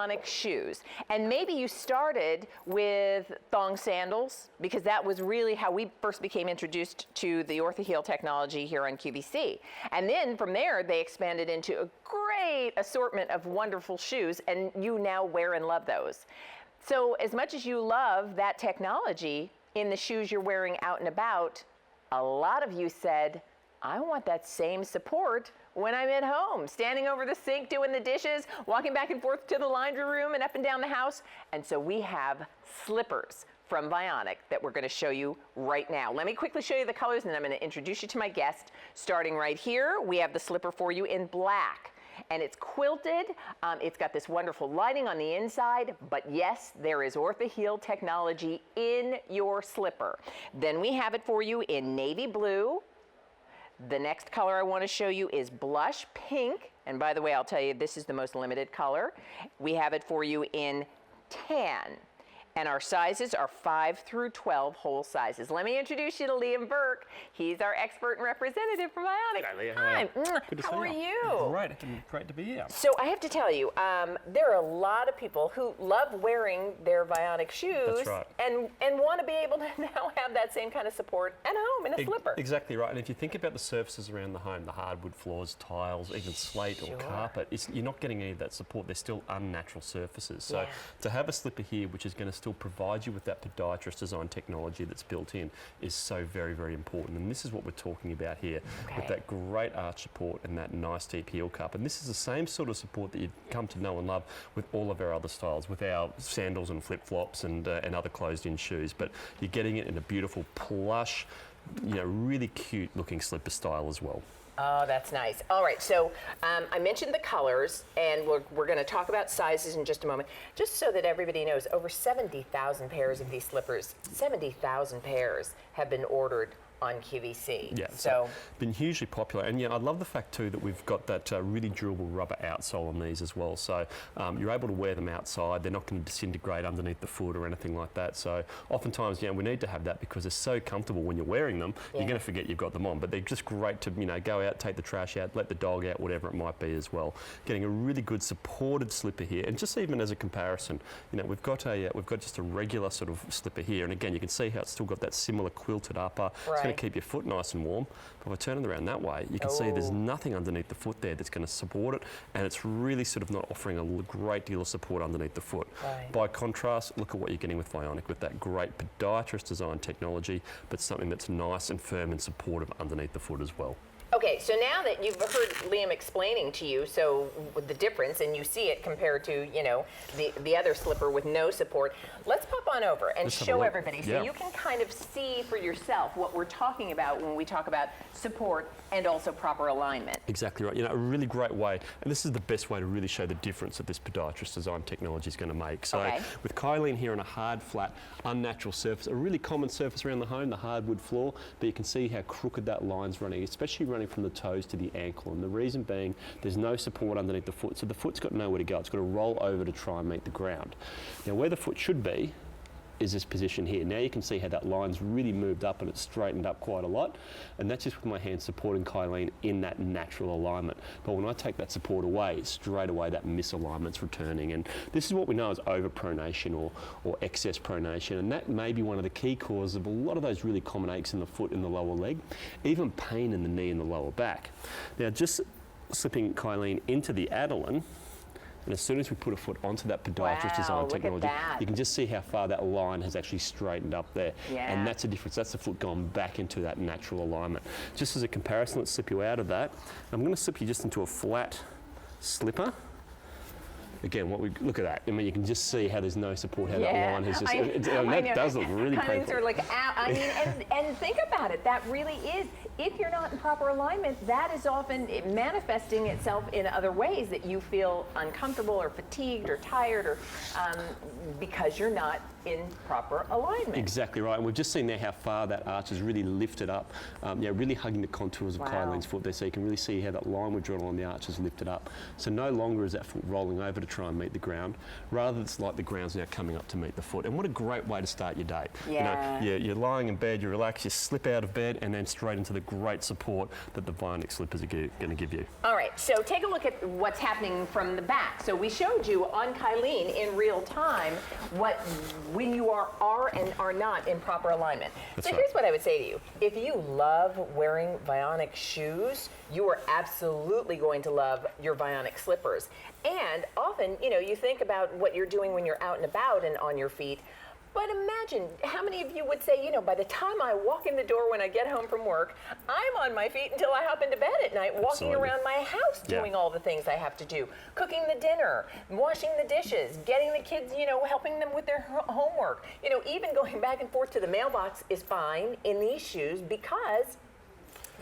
Vionic shoes. And maybe you started with thong sandals, because that was really how we first became introduced to the Orthaheel technology here on QVC. And then from there, they expanded into a great assortment of wonderful shoes, and you now wear and love those. So as much as you love that technology in the shoes you're wearing out and about, a lot of you said, I want that same support when I'm at home, standing over the sink, doing the dishes, walking back and forth to the laundry room and up and down the house. And so we have slippers from Vionic that we're going to show you right now. Let me quickly show you the colors, and then I'm going to introduce you to my guest. Starting right here, we have the slipper for you in black. And it's quilted. It's got this wonderful lining on the inside, but yes, there is Orthaheel technology in your slipper. Then we have it for you in navy blue. The next color I want to show you is blush pink. And by the way, I'll tell you, this is the most limited color. We have it for you in tan. And our sizes are 5 through 12 whole sizes. Let me introduce you to Leah Burke. He's our expert and representative from Vionic. Hi, Leah. Hi. Good to see How are you? Great to be here. So I have to tell you, there are a lot of people who love wearing their Vionic shoes. That's right. and want to be able to now have that same kind of support at home in a slipper. Exactly right. And if you think about the surfaces around the home, the hardwood floors, tiles, even slate or carpet, you're not getting any of that support. They're still unnatural surfaces. So to have a slipper here, which is going to still provide you with that podiatrist design technology that's built in, is so very, very important. And this is what we're talking about here, with that great arch support and that nice deep heel cup. And this is the same sort of support that you'd come to know and love with all of our other styles, with our sandals and flip-flops and other closed-in shoes. But you're getting it in a beautiful plush, really cute looking slipper style as well. Oh, that's nice. All right, so I mentioned the colors, and we're going to talk about sizes in just a moment. Just so that everybody knows, over 70,000 pairs of these slippers, 70,000 pairs have been ordered on QVC. Yeah, so been hugely popular. And I love the fact too that we've got that really durable rubber outsole on these as well. So you're able to wear them outside. They're not going to disintegrate underneath the foot or anything like that. So oftentimes, we need to have that because they're so comfortable when you're wearing them. You're going to forget you've got them on. But they're just great to go out, take the trash out, let the dog out, whatever it might be as well. Getting a really good supported slipper here. And just even as a comparison, we've got just a regular sort of slipper here. And again, you can see how it's still got that similar quilted upper. It's going to keep your foot nice and warm. But if I turn it around that way, you can see there's nothing underneath the foot there that's going to support it, and it's really sort of not offering a great deal of support underneath the foot. By contrast, look at what you're getting with Vionic, with that great podiatrist design technology, but something that's nice and firm and supportive underneath the foot as well. Okay, so now that you've heard Liam explaining to you, so with the difference, and you see it compared to, the other slipper with no support, let's pop on over and show everybody so you can kind of see for yourself what we're talking about when we talk about support and also proper alignment. Exactly right. A really great way, and this is the best way to really show the difference that this podiatrist design technology is going to make. So with Kylene here on a hard, flat, unnatural surface, a really common surface around the home, the hardwood floor, but you can see how crooked that line's running, especially running from the toes to the ankle, and the reason being there's no support underneath the foot, so the foot's got nowhere to go. It's got to roll over to try and meet the ground. Now where the foot should be is this position here. Now you can see how that line's really moved up and it's straightened up quite a lot, and that's just with my hand supporting Kylene in that natural alignment. But when I take that support away, straight away that misalignment's returning, and this is what we know as overpronation or excess pronation, and that may be one of the key causes of a lot of those really common aches in the foot and the lower leg, even pain in the knee and the lower back. Now just slipping Kylene into the Adilyn, and as soon as we put a foot onto that podiatrist design technology, you can just see how far that line has actually straightened up there. And that's the difference. That's the foot going back into that natural alignment. Just as a comparison, let's slip you out of that. I'm going to slip you just into a flat slipper. Again, look at that. I mean, you can just see how there's no support, how that line has just, that does look really painful. Are like, I mean, and think about it, that really is, if you're not in proper alignment, that is often manifesting itself in other ways, that you feel uncomfortable or fatigued or tired or because you're not in proper alignment. Exactly right, and we've just seen there how far that arch is really lifted up, really hugging the contours of Kylene's foot there, so you can really see how that line we've drawn on the arch is lifted up. So no longer is that foot rolling over to try and meet the ground, rather it's like the ground's now coming up to meet the foot. And what a great way to start your day. Yeah. You know, you're lying in bed, you relax, you slip out of bed, and then straight into the great support that the Vionic slippers are going to give you. All right, so take a look at what's happening from the back. So we showed you on Kylene in real time when you are and are not in proper alignment. That's so right. here's what I would say to you. If you love wearing Vionic shoes, you are absolutely going to love your Vionic slippers. And often, you know, you think about what you're doing when you're out and about and on your feet. But imagine how many of you would say, you know, by the time I walk in the door when I get home from work, I'm on my feet until I hop into bed at night, walking Absolutely. around my house doing all the things I have to do. Cooking the dinner, washing the dishes, getting the kids, you know, helping them with their homework. You know, even going back and forth to the mailbox is fine in these shoes because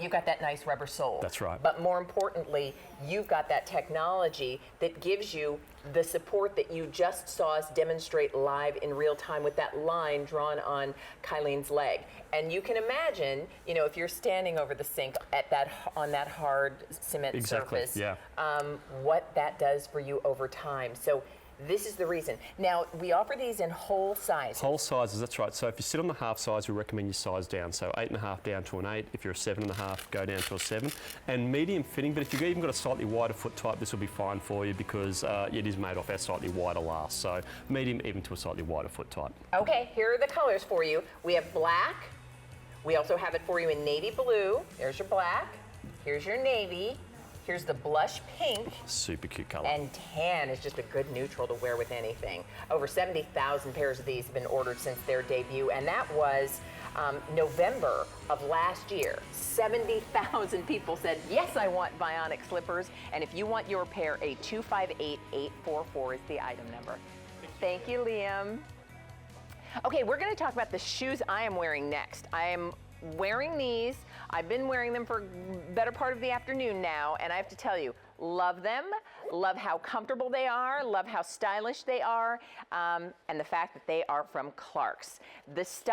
you've got that nice rubber sole. That's right. But more importantly, you've got that technology that gives you the support that you just saw us demonstrate live in real time with that line drawn on Kylene's leg. And you can imagine, you know, if you're standing over the sink on that hard cement surface, what that does for you over time. So this is the reason. Now, we offer these in whole sizes. Whole sizes, that's right. So if you sit on the half size, we recommend you size down. So 8.5 down to an 8. If you're a 7.5, go down to a 7. And medium fitting, but if you've even got a slightly wider foot type, this will be fine for you because it is made off our slightly wider last. So medium even to a slightly wider foot type. Okay, here are the colors for you. We have black. We also have it for you in navy blue. There's your black. Here's your navy. Here's the blush pink. Super cute colour. And tan is just a good neutral to wear with anything. Over 70,000 pairs of these have been ordered since their debut, and that was November of last year. 70,000 people said, yes, I want Vionic slippers, and if you want your pair, a 258844 is the item number. Thank you, Liam. Okay, we're going to talk about the shoes I am wearing next. I am wearing these. I've been wearing them for a better part of the afternoon now, and I have to tell you, love them, love how comfortable they are, love how stylish they are, and the fact that they are from Clark's. The style